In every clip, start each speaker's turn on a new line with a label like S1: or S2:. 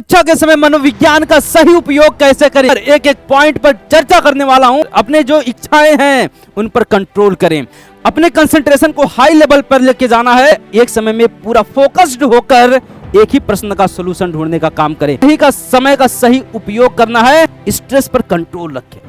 S1: परीक्षा के समय मनोविज्ञान का सही उपयोग कैसे करें, एक एक पॉइंट पर चर्चा करने वाला हूं। अपने जो इच्छाएं हैं उन पर कंट्रोल करें, अपने कंसंट्रेशन को हाई लेवल पर लेके जाना है। एक समय में पूरा फोकस्ड होकर एक ही प्रश्न का सॉल्यूशन ढूंढने का काम करें। सही का समय का सही उपयोग करना है, स्ट्रेस पर कंट्रोल रखें।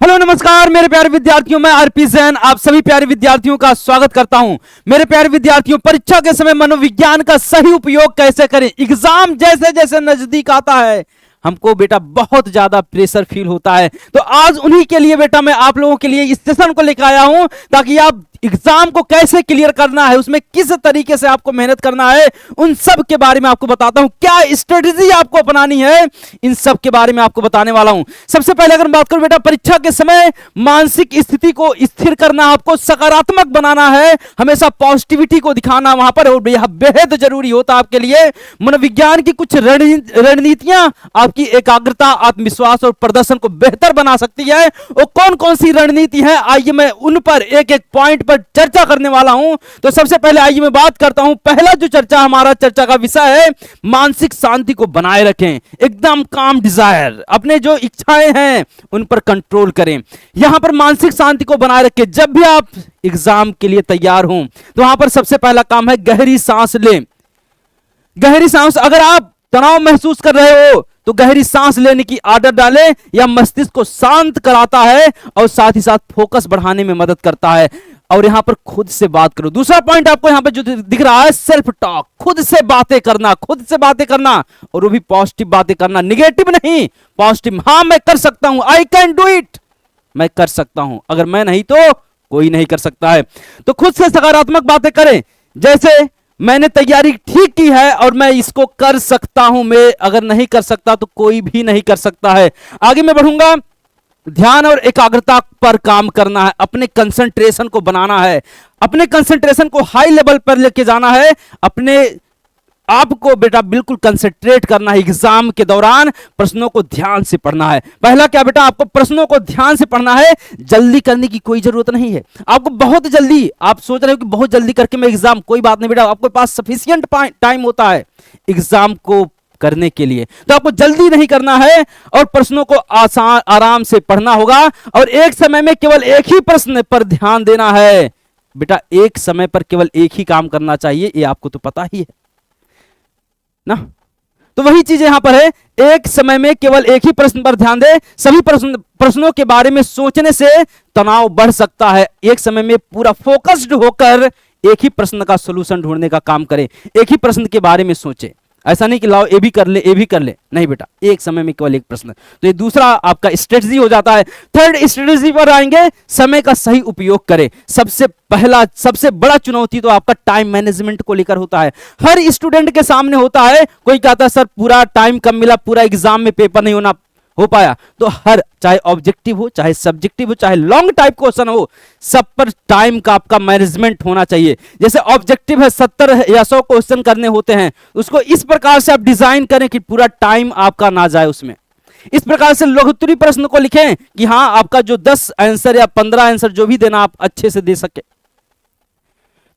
S1: हेलो नमस्कार मेरे प्यारे विद्यार्थियों, मैं आरपी जैन आप सभी प्यारे विद्यार्थियों का स्वागत करता हूं। मेरे प्यारे विद्यार्थियों, परीक्षा के समय मनोविज्ञान का सही उपयोग कैसे करें। एग्जाम जैसे जैसे नजदीक आता है हमको बेटा बहुत ज्यादा प्रेशर फील होता है, तो आज उन्हीं के लिए बेटा मैं आप लोगों के लिए इस सेशन को लेकर आया हूं, ताकि आप एग्जाम को कैसे क्लियर करना है, उसमें किस तरीके से आपको मेहनत करना है, उन सब के बारे में आपको बताता हूं। क्या स्ट्रेटजी आपको अपनानी है, इन सब के बारे में आपको बताने वाला हूं। सबसे पहले अगर बात करूं बेटा, परीक्षा के समय मानसिक स्थिति को स्थिर करना, आपको सकारात्मक बनाना है, हमेशा पॉजिटिविटी को दिखाना वहां पर, और यह बेहद जरूरी होता है आपके लिए। मनोविज्ञान की कुछ रणनीतियां आपकी एकाग्रता, आत्मविश्वास और प्रदर्शन को बेहतर बना सकती है। और कौन कौन सी रणनीति है, आइए मैं उन पर एक एक पॉइंट चर्चा करने वाला हूं। तो सबसे पहले आइए मैं बात करता हूं। पहला जो हमारा चर्चा का विषय है, मानसिक शांति को बनाए रखें, एकदम काम डिजायर, अपने जो इच्छाएं हैं उन पर कंट्रोल करें। यहां पर मानसिक शांति को बनाए रखें। जब भी आप एग्जाम के लिए तैयार हों तो वहां पर सबसे पहला काम है गहरी सांस लें। गहरी सांस, अगर आप तनाव महसूस कर रहे हो तो गहरी सांस लेने की आदत डालें, यह मस्तिष्क को शांत कराता है और साथ ही साथ फोकस बढ़ाने में मदद करता है। और यहां पर खुद से बात करो। दूसरा पॉइंट आपको यहां पर जो दिख रहा है, सेल्फ टॉक, खुद से बातें करना, खुद से बातें करना, और वो भी पॉजिटिव बातें करना, निगेटिव नहीं, पॉजिटिव। हां मैं कर सकता हूं, आई कैन डू इट, मैं कर सकता हूं, अगर मैं नहीं तो कोई नहीं कर सकता है। तो खुद से सकारात्मक बातें करें, जैसे मैंने तैयारी ठीक की है और मैं इसको कर सकता हूं, मैं अगर नहीं कर सकता तो कोई भी नहीं कर सकता है। आगे मैं बढ़ूंगा। ध्यान और एकाग्रता पर काम करना है, अपने कंसंट्रेशन को बनाना है, अपने कंसंट्रेशन को हाई लेवल पर लेके जाना है, अपने आपको बेटा बिल्कुल कंसंट्रेट करना है। एग्जाम के दौरान प्रश्नों को ध्यान से पढ़ना है। पहला क्या बेटा, आपको प्रश्नों को ध्यान से पढ़ना है। जल्दी करने की कोई जरूरत नहीं है। आपको बहुत जल्दी, आप सोच रहे हो कि बहुत जल्दी करके मैं एग्जाम, कोई बात नहीं बेटा, आपके पास सफिशिएंट टाइम होता है एग्जाम को करने के लिए, तो आपको जल्दी नहीं करना है और प्रश्नों को आसान आराम से पढ़ना होगा। और एक समय में केवल एक ही प्रश्न पर ध्यान देना है। बेटा एक समय पर केवल एक ही काम करना चाहिए, ये आपको तो पता ही है ना। तो वही चीज यहां पर है, एक समय में केवल एक ही प्रश्न पर ध्यान दे। सभी प्रश्नों के बारे में सोचने से तनाव बढ़ सकता है। एक समय में पूरा फोकस्ड होकर एक ही प्रश्न का सॉल्यूशन ढूंढने का काम करें, एक ही प्रश्न के बारे में सोचे। ऐसा नहीं कि लाओ ये भी कर ले ये भी कर ले, नहीं बेटा, एक समय में केवल एक प्रश्न। तो ये दूसरा आपका स्ट्रेटजी हो जाता है। थर्ड स्ट्रेटजी पर आएंगे, समय का सही उपयोग करें। सबसे पहला सबसे बड़ा चुनौती तो आपका टाइम मैनेजमेंट को लेकर होता है। हर स्टूडेंट के सामने होता है। कोई कहता है सर पूरा टाइम कम मिला, पूरा एग्जाम में पेपर नहीं हो पाया। तो हर, चाहे ऑब्जेक्टिव हो, चाहे सब्जेक्टिव हो, चाहे लॉन्ग टाइप क्वेश्चन हो, सब पर टाइम का आपका मैनेजमेंट होना चाहिए। जैसे ऑब्जेक्टिव है 70 या 100 क्वेश्चन करने होते हैं, उसको इस प्रकार से आप डिजाइन करें कि पूरा टाइम आपका ना जाए उसमें। इस प्रकार से लघुत्तरी प्रश्न को लिखें कि हां आपका जो 10 आंसर या 15 आंसर जो भी देना आप अच्छे से दे सके।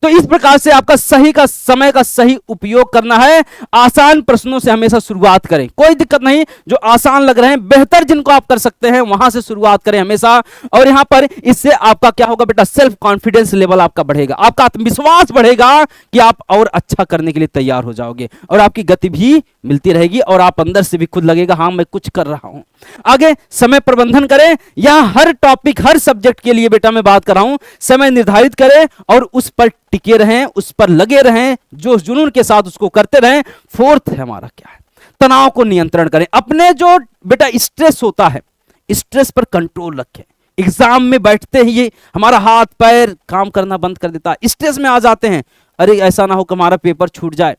S1: तो इस प्रकार से आपका समय का सही उपयोग करना है। आसान प्रश्नों से हमेशा शुरुआत करें, कोई दिक्कत नहीं। जो आसान लग रहे हैं, बेहतर जिनको आप कर सकते हैं, वहां से शुरुआत करें हमेशा। और यहां पर इससे आपका क्या होगा बेटा, सेल्फ कॉन्फिडेंस लेवल आपका बढ़ेगा, आपका आत्मविश्वास बढ़ेगा कि आप और अच्छा करने के लिए तैयार हो जाओगे, और आपकी गति भी मिलती रहेगी, और आप अंदर से भी खुद लगेगा हां मैं कुछ कर रहा हूं। आगे समय प्रबंधन करें। यहां हर टॉपिक, हर सब्जेक्ट के लिए बेटा मैं बात कर रहा हूं, समय निर्धारित करें और उस पर टिके रहें, उस पर लगे रहें, जो जुनून के साथ उसको करते रहें। फोर्थ है हमारा क्या है, तनाव को नियंत्रण करें। अपने जो बेटा स्ट्रेस होता है, स्ट्रेस पर कंट्रोल रखें। एग्जाम में बैठते ही ये हमारा हाथ पैर काम करना बंद कर देता है, स्ट्रेस में आ जाते हैं। अरे ऐसा ना हो कि हमारा पेपर छूट जाए।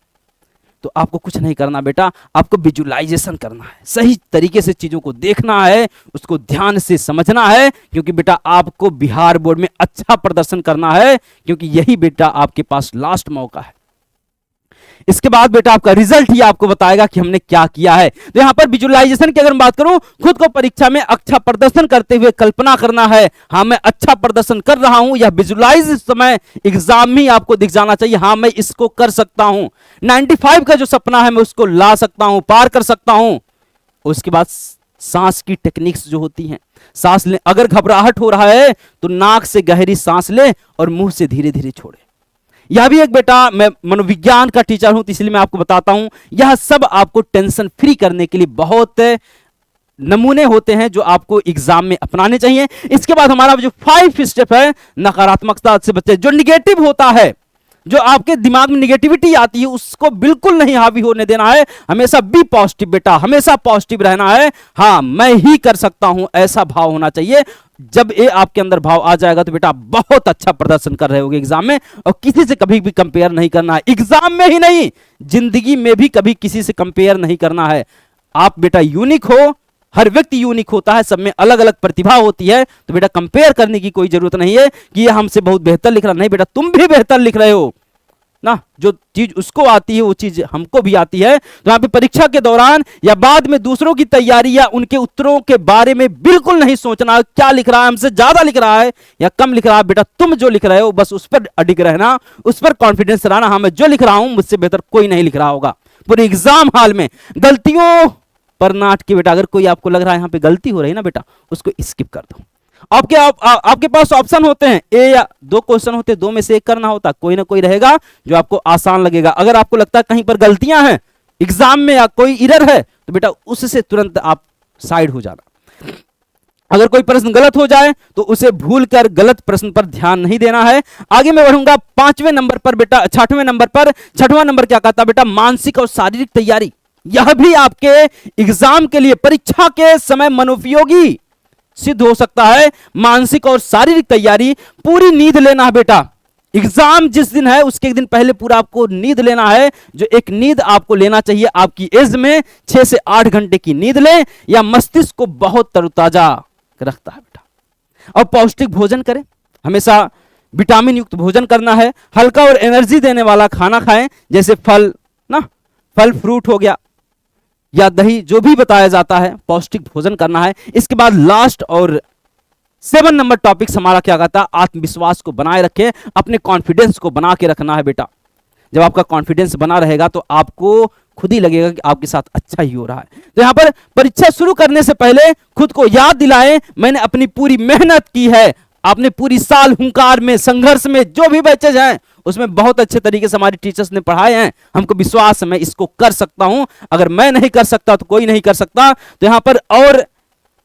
S1: तो आपको कुछ नहीं करना बेटा, आपको विजुअलाइजेशन करना है, सही तरीके से चीजों को देखना है, उसको ध्यान से समझना है, क्योंकि बेटा आपको बिहार बोर्ड में अच्छा प्रदर्शन करना है, क्योंकि यही बेटा आपके पास लास्ट मौका है। इसके बाद बेटा आपका रिजल्ट ही आपको बताएगा कि हमने क्या किया है। तो यहां पर विजुअलाइजेशन की अगर मैं बात करूं, खुद को परीक्षा में अच्छा प्रदर्शन करते हुए कल्पना करना है, हाँ मैं अच्छा प्रदर्शन कर रहा हूं, यह विजुअलाइज इस समय एग्जाम में आपको दिख जाना चाहिए, हाँ मैं इसको कर सकता हूं, 95 का जो सपना है मैं उसको ला सकता हूं, पार कर सकता हूं। उसके बाद सांस की टेक्निक्स जो होती हैं, सांस ले, अगर घबराहट हो रहा है तो नाक से गहरी सांस ले और मुंह से धीरे धीरे छोड़े। यह भी एक बेटा, मैं मनोविज्ञान का टीचर हूं तो इसलिए मैं आपको बताता हूं, यह सब आपको टेंशन फ्री करने के लिए बहुत नमूने होते हैं जो आपको एग्जाम में अपनाने चाहिए। इसके बाद हमारा जो 5 स्टेप है नकारात्मकता से बचे, जो निगेटिव होता है, जो आपके दिमाग में निगेटिविटी आती है उसको बिल्कुल नहीं हावी होने देना है, हमेशा बी पॉजिटिव बेटा, हमेशा पॉजिटिव रहना है, हाँ मैं ही कर सकता हूं ऐसा भाव होना चाहिए। जब ये आपके अंदर भाव आ जाएगा तो बेटा बहुत अच्छा प्रदर्शन कर रहे होगे एग्जाम में, और किसी से कभी भी कंपेयर नहीं करना है, एग्जाम में ही नहीं जिंदगी में भी कभी किसी से कंपेयर नहीं करना है। आप बेटा यूनिक हो, हर व्यक्ति यूनिक होता है, सब में अलग अलग प्रतिभा होती है, तो बेटा कंपेयर करने की कोई जरूरत नहीं है कि ये हमसे बहुत बेहतर लिख रहा, नहीं बेटा तुम भी बेहतर लिख रहे हो ना, जो चीज उसको आती है वो चीज हमको भी आती है। तो यहां पे परीक्षा के दौरान या बाद में दूसरों की तैयारी या उनके उत्तरों के बारे में बिल्कुल नहीं सोचना, क्या लिख रहा है, हमसे ज्यादा लिख रहा है या कम लिख रहा है, बेटा तुम जो लिख रहे हो बस उस पर अडिग रहना, उस पर कॉन्फिडेंस रहना, हाँ मैं जो लिख रहा हूं मुझसे बेहतर कोई नहीं लिख रहा होगा। पूरे एग्जाम हॉल में गलतियों पर नाट के बेटा, अगर कोई आपको लग रहा है यहां पे गलती हो रही है ना बेटा, उसको स्किप कर दो। आपके पास ऑप्शन होते हैं, ए या 2 क्वेश्चन होते हैं, 2 में से एक करना होता, कोई ना कोई रहेगा जो आपको आसान लगेगा। अगर आपको लगता है कहीं पर गलतियां हैं एग्जाम में या कोई एरर है तो बेटा उससे तुरंत आप साइड हो जाना। अगर कोई प्रश्न गलत हो जाए तो उसे भूलकर गलत प्रश्न पर ध्यान नहीं देना है। आगे मैं बढ़ूंगा 5वें नंबर पर बेटा, 6वें नंबर पर, 6वां नंबर क्या कहता बेटा, मानसिक और शारीरिक तैयारी। यह भी आपके एग्जाम के लिए परीक्षा के समय मनोपयोगी सिद्ध हो सकता है। मानसिक और शारीरिक तैयारी, पूरी नींद लेना है बेटा, एग्जाम जिस दिन है उसके एक दिन पहले पूरा आपको नींद लेना है, जो एक नींद आपको लेना चाहिए आपकी एज में 6 से 8 घंटे की नींद लें, या मस्तिष्क को बहुत तरोताजा रखता है बेटा। और पौष्टिक भोजन करें, हमेशा विटामिन युक्त भोजन करना है, हल्का और एनर्जी देने वाला खाना खाएं, जैसे फल ना, फल फ्रूट हो गया या दही, जो भी बताया जाता है पौष्टिक भोजन करना है। इसके बाद लास्ट और 7 नंबर टॉपिक्स हमारा क्या कहता है, आत्मविश्वास को बनाए रखें, अपने कॉन्फिडेंस को बना के रखना है बेटा। जब आपका कॉन्फिडेंस बना रहेगा तो आपको खुद ही लगेगा कि आपके साथ अच्छा ही हो रहा है। तो यहां पर परीक्षा शुरू करने से पहले खुद को याद दिलाएं, मैंने अपनी पूरी मेहनत की है। आपने पूरी साल हुंकार में, संघर्ष में, जो भी बैचेज हैं उसमें बहुत अच्छे तरीके से हमारे टीचर्स ने पढ़ाए हैं, हमको विश्वास है मैं इसको कर सकता हूं, अगर मैं नहीं कर सकता तो कोई नहीं कर सकता। तो यहां पर और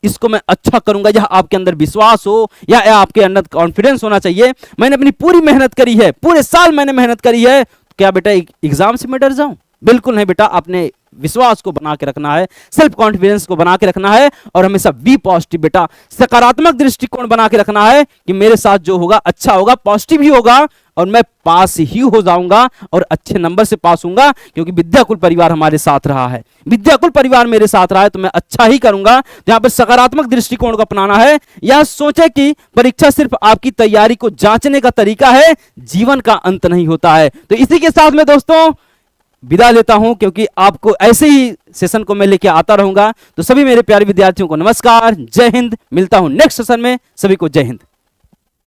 S1: इसको मैं अच्छा करूंगा, यह आपके अंदर विश्वास हो या आपके अंदर कॉन्फिडेंस होना चाहिए। मैंने अपनी पूरी मेहनत करी है, पूरे साल मैंने मेहनत करी है, क्या बेटा एग्जाम से मैं डर जाऊं? बिल्कुल नहीं बेटा, आपने विश्वास को बना के रखना है, सेल्फ कॉन्फिडेंस को बना के रखना है, और हमेशा बी पॉजिटिव बेटा, सकारात्मक दृष्टिकोण बना के रखना है कि मेरे साथ जो होगा अच्छा होगा, पॉजिटिव ही होगा और मैं पास ही हो जाऊंगा और अच्छे नंबर से पास होऊंगा, क्योंकि विद्याकुल परिवार हमारे साथ रहा है, विद्याकुल परिवार मेरे साथ रहा है तो मैं अच्छा ही करूंगा। यहां पर सकारात्मक दृष्टिकोण को अपनाना है। यह सोचे कि परीक्षा सिर्फ आपकी तैयारी को जांचने का तरीका है, जीवन का अंत नहीं होता है। तो इसी के साथ में दोस्तों विदा लेता हूं, क्योंकि आपको ऐसे ही सेशन को मैं लेके आता रहूंगा। तो सभी मेरे प्यारे विद्यार्थियों को नमस्कार, जय हिंद, मिलता हूं नेक्स्ट सेशन में, सभी को जय हिंद।